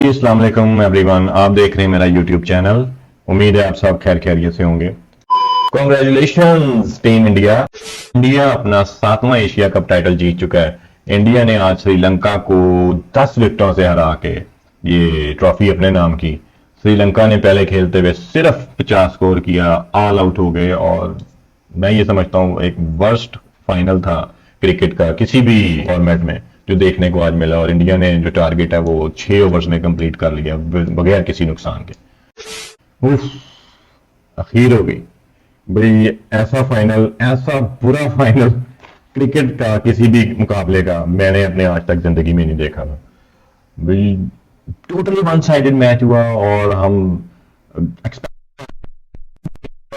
अस्सलाम वालेकुम एवरीवन, आप देख रहे हैं मेरा यूट्यूब चैनल। उम्मीद है आप सब खैर खैरियत से होंगे। Congratulations team India. इंडिया अपना 7वां एशिया कप टाइटल जीत चुका है। इंडिया ने आज श्रीलंका को 10 विकेटों से हरा के ये ट्रॉफी अपने नाम की। श्रीलंका ने पहले खेलते हुए सिर्फ 50 स्कोर किया, ऑल आउट हो गए और मैं ये समझता हूँ एक वर्स्ट फाइनल था क्रिकेट का किसी भी फॉर्मेट में जो देखने को आज मिला। और इंडिया ने जो टारगेट है वो 6 ओवर्स में कंप्लीट कर लिया बगैर किसी नुकसान के। उफ, अखीर हो गई भाई। ऐसा फाइनल, ऐसा बुरा फाइनल क्रिकेट का किसी भी मुकाबले का मैंने अपने आज तक जिंदगी में नहीं देखा था भाई। टोटली वन साइडेड मैच हुआ और हम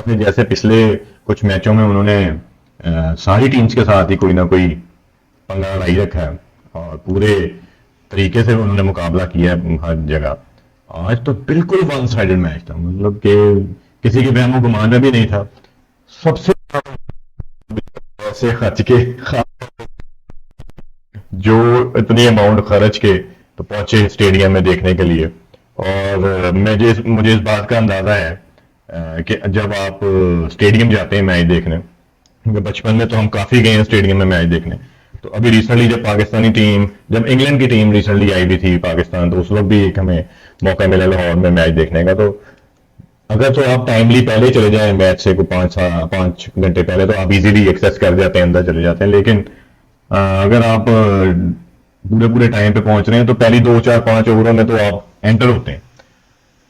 जैसे पिछले कुछ मैचों में उन्होंने सारी टीम्स के साथ ही कोई ना कोई पंगा लड़ाई रखा है और पूरे तरीके से उन्होंने मुकाबला किया है हर जगह। आज तो बिल्कुल वन साइडेड मैच था, मतलब कि किसी के बहमों गुमान में भी नहीं था। सबसे पैसे खर्च के जो इतनी अमाउंट खर्च के तो पहुंचे स्टेडियम में देखने के लिए। और मुझे इस बात का अंदाजा है कि जब आप स्टेडियम जाते हैं मैच देखने, बचपन में तो हम काफी गए हैं स्टेडियम में मैच देखने। तो अभी रिसेंटली जब पाकिस्तानी टीम, जब इंग्लैंड की टीम रिसेंटली आई भी थी पाकिस्तान, तो उस वक्त भी एक हमें मौका मिला लाहौर में मैच देखने का। तो अगर तो आप टाइमली पहले चले जाएं मैच से कोई 5 घंटे पहले, तो आप इजीली एक्सेस कर जाते हैं, अंदर चले जाते हैं। लेकिन अगर आप पूरे पूरे टाइम पे पहुंच रहे हैं तो पहली 2 4 5 ओवरों में तो आप एंटर होते हैं।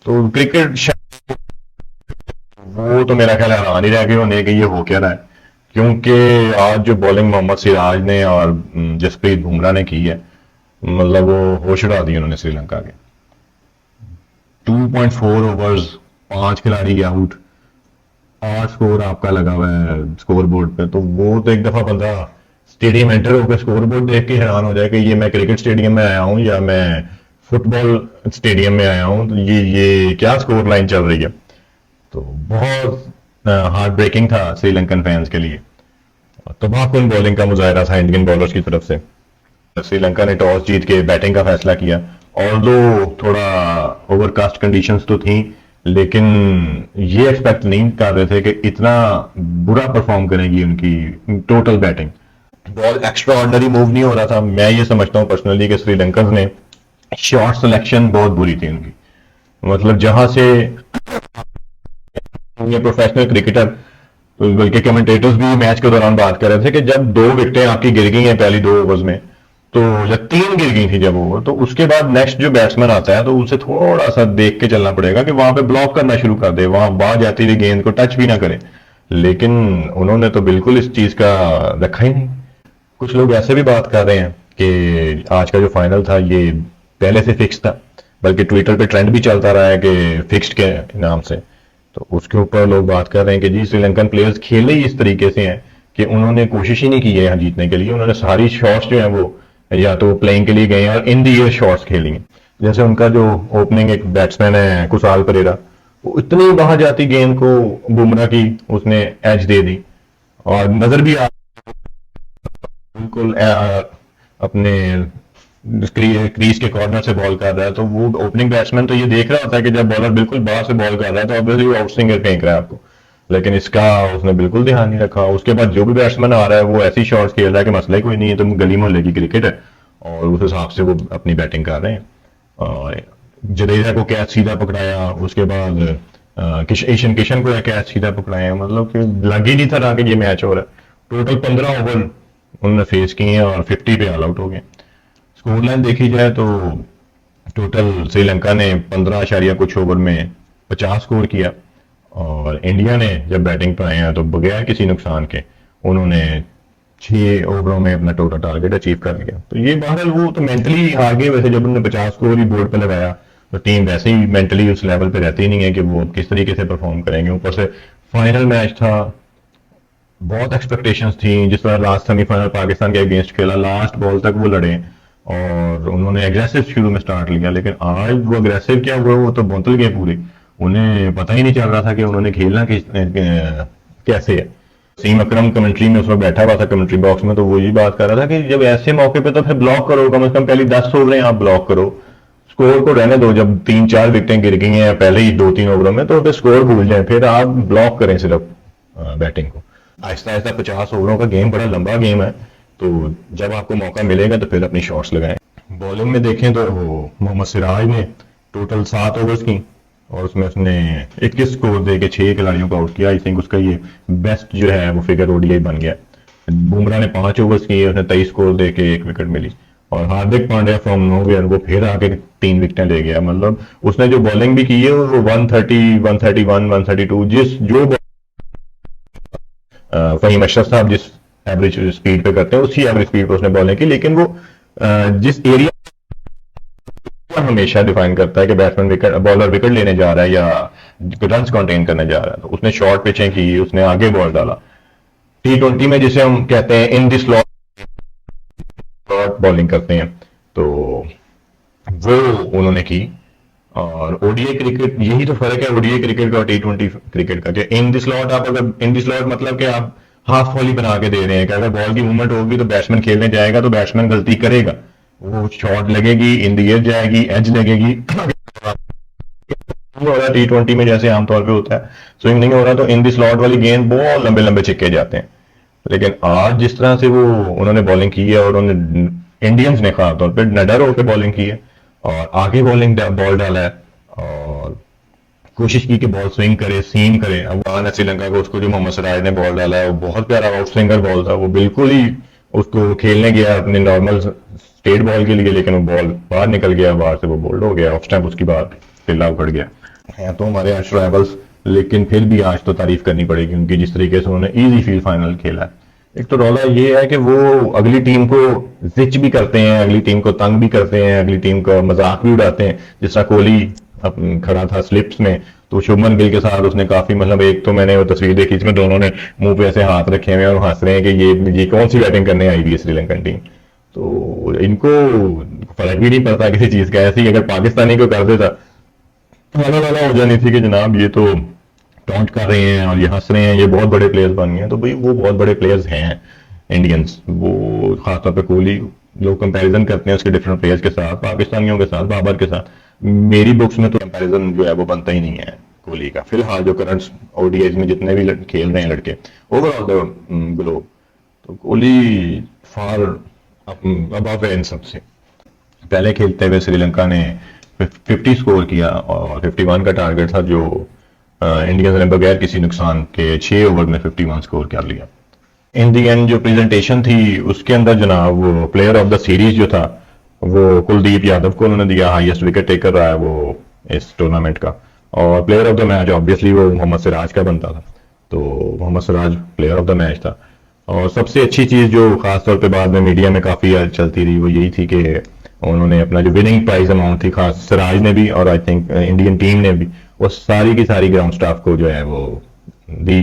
तो क्रिकेट वो तो मेरा ख्याल हैरान ही रह गए होने कि ये हो क्या रहा है, क्योंकि आज जो बॉलिंग मोहम्मद सिराज ने और जसप्रीत बुमराह ने की है, मतलब वो होश उड़ा दी उन्होंने श्रीलंका के। 2.4 ओवर्स, 5 खिलाड़ी आउट, 8 स्कोर आपका लगा हुआ है स्कोर बोर्ड पे। तो वो तो एक दफा बंदा स्टेडियम एंटर होकर स्कोर बोर्ड देख के हैरान हो जाए कि ये मैं क्रिकेट स्टेडियम में आया हूँ या मैं फुटबॉल स्टेडियम में आया हूँ, तो ये क्या स्कोर लाइन चल रही है। तो बहुत हार्ट ब्रेकिंग था श्रीलंकन फैंस के लिए। तबाहकुन बॉलिंग का मुजाहरा था इंडियन बॉलर्स की तरफ से। श्रीलंका ने टॉस जीत के बैटिंग का फैसला किया। ऑल्दो थोड़ा ओवरकास्ट कंडीशंस तो थी, लेकिन ये एक्सपेक्ट नहीं कर रहे थे कि इतना बुरा परफॉर्म करेगी उनकी total batting. Ball extra ordinary move नहीं हो रहा था। मैं ये समझता हूँ पर्सनली कि श्रीलंकन ने शॉट सिलेक्शन बहुत बुरी थी उनकी। मतलब जहां से प्रोफेशनल क्रिकेटर, बल्कि कमेंटेटर्स भी मैच के दौरान बात कर रहे थे कि जब 2 विकेटें आपकी गिर गई हैं पहली 2 ओवर्स में, तो या 3 गिर गई थी जब ओवर, तो उसके बाद नेक्स्ट जो बैट्समैन आता है तो उसे थोड़ा सा देख के चलना पड़ेगा कि वहां पे ब्लॉक करना शुरू कर दे, वहां बाहर जाती हुई गेंद को टच भी ना करे। लेकिन उन्होंने तो बिल्कुल इस चीज का रखा ही नहीं। कुछ लोग ऐसे भी बात कर रहे हैं कि आज का जो फाइनल था ये पहले से फिक्स था, बल्कि ट्विटर पे ट्रेंड भी चलता रहा है कि फिक्स्ड के नाम से। तो उसके ऊपर लोग बात कर रहे हैं कि जी श्रीलंकन प्लेयर्स खेले ही इस तरीके से हैं कि उन्होंने कोशिश ही नहीं की है यहाँ जीतने के लिए। उन्होंने सारी शॉट्स जो है वो या तो प्लेइंग के लिए गए हैं और इन दी एयर शॉट्स खेली हैं। जैसे उनका जो ओपनिंग एक बैट्समैन है कुशाल परेरा, वो इतनी बाहर जाती गेंद को बुमराह की उसने एज दे दी और नजर भी आ बिल्कुल अपने क्रीज के कॉर्नर से बॉल कर रहा है। तो वो ओपनिंग बैट्समैन तो ये देख रहा होता है कि जब बॉलर बिल्कुल बाहर से बॉल कर रहा है तो ऑब्वियसली वो आउट स्विंगर फेंक रहा है आपको, लेकिन इसका उसने बिल्कुल ध्यान नहीं रखा। उसके बाद जो भी बैट्समैन आ रहा है वो ऐसी शॉट्स खेल रहा है कि मसला ही कोई नहीं है, तो गली मोहल्ले की क्रिकेट है और उस हिसाब से वो अपनी बैटिंग कर रहे हैं। और जडेजा को कैच सीधा पकड़ाया, उसके बाद ईशान किशन को कैच सीधा पकड़ाया, मतलब कि लग ही नहीं था रहा कि ये मैच हो रहा है। टोटल 15 ओवर उन्होंने फेस किए और 50 पे ऑल आउट हो गए। स्कोर लाइन देखी जाए तो टोटल श्रीलंका ने 15 कुछ ओवर में 50 स्कोर किया और इंडिया ने जब बैटिंग पर आए हैं तो बगैर किसी नुकसान के उन्होंने 6 ओवरों में अपना टोटल टारगेट अचीव कर लिया। तो ये बहरहाल वो तो मेंटली हार गए। वैसे जब उन्होंने 50 स्कोर ही बोर्ड पे लगाया तो टीम वैसे ही मेंटली उस लेवल पे रहती नहीं है कि वो किस तरीके से परफॉर्म करेंगे। ऊपर से फाइनल मैच था, बहुत एक्सपेक्टेशंस थी। जिस तरह लास्ट सेमीफाइनल पाकिस्तान के अगेंस्ट खेला, लास्ट बॉल तक वो लड़े और उन्होंने एग्रेसिव शुरू में स्टार्ट लिया, लेकिन आज वो एग्रेसिव क्या हुआ, वो तो बोतल गए पूरे। उन्हें पता ही नहीं चल रहा था कि उन्होंने खेलना कैसे है। सीम अकरम कमेंट्री में उस वक्त बैठा हुआ था कमेंट्री बॉक्स में, तो वो ये बात कर रहा था कि जब ऐसे मौके पे तो फिर ब्लॉक करो, कम से कम पहली 10 ओवरें आप ब्लॉक करो, स्कोर को रहने दो, जब 3-4 विकेटें गिर गई हैं पहले ही 2-3 ओवरों में, तो फिर स्कोर भूल जाए, फिर आप ब्लॉक करें सिर्फ बैटिंग को। आहिस्ता आहिस्ता 50 ओवरों का गेम बड़ा लंबा गेम है, तो जब आपको मौका मिलेगा तो फिर अपनी शॉट्स लगाएं। बॉलिंग में देखें तो मोहम्मद सिराज ने टोटल 7 ओवर्स की और उसमें उसने 21 स्कोर दे के 6 खिलाड़ियों को आउट किया। आई थिंक उसका ये बेस्ट जो है वो फिगर ओडीआई बन गया। बुमराह ने 5 ओवर्स किए, उसने 23 स्कोर दे के 1 विकेट मिली। और हार्दिक पांड्या फ्रॉम नोवेयर वो फिर आके 3 विकेटें ले गया। मतलब उसने जो बॉलिंग भी की है वो 130, 131, 132 फहीम अशरफ साहब जिस एवरेज स्पीड पे करते हैं उसी एवरेज स्पीड पे उसने बॉलिंग की। लेकिन वो जिस एरिया हमेशा डिफाइन करता है कि बैट्समैन विकेट, बॉलर विकेट लेने जा रहा है या रन कंटेन करने जा रहा है, तो उसने शॉर्ट पिचें की, उसने आगे बॉल डाला। T20 में जिसे हम कहते हैं इन द स्लॉट बॉलिंग करते हैं, तो वो उन्होंने की। और ओडीआई क्रिकेट, यही तो फर्क है ओडीआई क्रिकेट का और T20 क्रिकेट का, कि इन द स्लॉट आप अगर इन द स्लॉट मतलब कि आप हाफ वॉली बना के दे रहे हैं कि अगर बॉल की मूवमेंट होगी तो बैट्समैन खेलने जाएगा तो बैट्समैन गलती करेगा, वो शॉट लगेगी, इन द एयर जाएगी, एज लगेगी। हो रहा है T20 में जैसे आमतौर पे होता है, स्विंग नहीं हो रहा, तो इन द स्लॉट वाली गेंद बहुत लंबे लंबे छिक्के जाते हैं। लेकिन आज जिस तरह से वो उन्होंने बॉलिंग की है और उन्होंने इंडियंस ने खासतौर पर नडर होकर बॉलिंग की है और आगे बॉल डाला है और कोशिश की कि बॉल स्विंग करे, सीम करे। अफगान श्रीलंका को, उसको जो मोहम्मद सिराज ने बॉल डाला है वो बहुत प्यारा आउट स्विंगर बॉल था, वो बिल्कुल ही उसको खेलने गया अपने नॉर्मल स्टेट बॉल के लिए, लेकिन वो बॉल बाहर निकल गया, बाहर से वो बोल्ड हो गया, ऑफ स्टैम्प उसकी बात पिल्ला उखड़ गया है। तो हमारे आज ट्रैवल्स, लेकिन फिर भी आज तो तारीफ करनी पड़ेगी उनकी, जिस तरीके से उन्होंने इजी फील्ड फाइनल खेला है। एक तो रौला ये है कि वो अगली टीम को जिच भी करते हैं, अगली टीम को तंग भी करते हैं, अगली टीम का मजाक भी उड़ाते हैं। जिस तरह कोहली खड़ा था स्लिप्स में, तो शुभमन गिल के साथ उसने काफी, मतलब एक तो मैंने वो तस्वीर देखी इसमें दोनों ने मुंह पे ऐसे हाथ रखे हुए और हंस रहे हैं कि ये कौन सी बैटिंग करने आई हुई है श्रीलंकन टीम। तो इनको फर्क भी नहीं पड़ता किसी चीज का। ऐसे ही अगर पाकिस्तानी को कर देता वाला वाला हो जानी थी कि जनाब ये तो टॉन्ट कर रहे हैं और ये हंस रहे हैं, ये बहुत बड़े प्लेयर्स बन गए हैं। तो भाई वो बहुत बड़े प्लेयर्स हैं इंडियंस, वो खासतौर पे कोहली, लोग कंपैरिजन करते हैं उसके डिफरेंट प्लेयर्स के साथ, पाकिस्तानियों के साथ, बाबर के साथ। मेरी बुक्स में तो कंपैरिजन जो है वो बनता ही नहीं है कोहली का। फिलहाल जो करंट ओडीआईज में जितने भी खेल रहे हैं लड़के ओवरऑल द ग्लोब, तो कोहली फार अबव है इन सबसे। पहले खेलते हुए श्रीलंका ने 50 स्कोर किया और 51 का टारगेट था, जो इंडियंस ने बगैर किसी नुकसान के 6 ओवर में 51 स्कोर कर लिया। इन दी एंड जो प्रेजेंटेशन थी उसके अंदर जनाब वो प्लेयर ऑफ द सीरीज जो था वो कुलदीप यादव को उन्होंने दिया, हाईएस्ट विकेट टेकर रहा है वो इस टूर्नामेंट का। और player of the match obviously वो मोहम्मद सिराज का बनता था, तो Mohammed Siraj player of the match था। और सबसे अच्छी चीज जो खासतौर पे बाद में मीडिया में काफी चलती रही वो यही थी कि उन्होंने अपना जो विनिंग प्राइज अमाउंट थी, खास सिराज ने भी और आई थिंक इंडियन टीम ने भी, वो सारी की सारी ग्राउंड स्टाफ को जो है वो दी।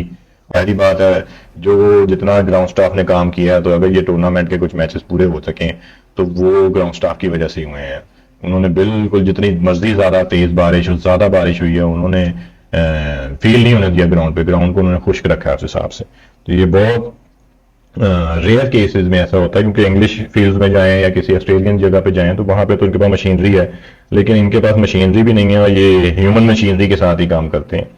पहली बात है, जो जितना ग्राउंड स्टाफ ने काम किया, तो अगर ये टूर्नामेंट के कुछ मैचेस पूरे हो सकें तो वो ग्राउंड स्टाफ की वजह से हुए हैं। उन्होंने बिल्कुल जितनी मर्जी ज्यादा तेज बारिश और ज्यादा बारिश हुई है, उन्होंने फील नहीं होने दिया ग्राउंड पे, ग्राउंड को उन्होंने खुश्क रखा है उस हिसाब से। तो ये बहुत रेयर केसेस में ऐसा होता है, क्योंकि इंग्लिश फील्ड में जाएं या किसी ऑस्ट्रेलियन जगह पे जाएं तो वहां पे तो उनके पास मशीनरी है, लेकिन इनके पास मशीनरी भी नहीं है और ये ह्यूमन मशीनरी के साथ ही काम करते हैं।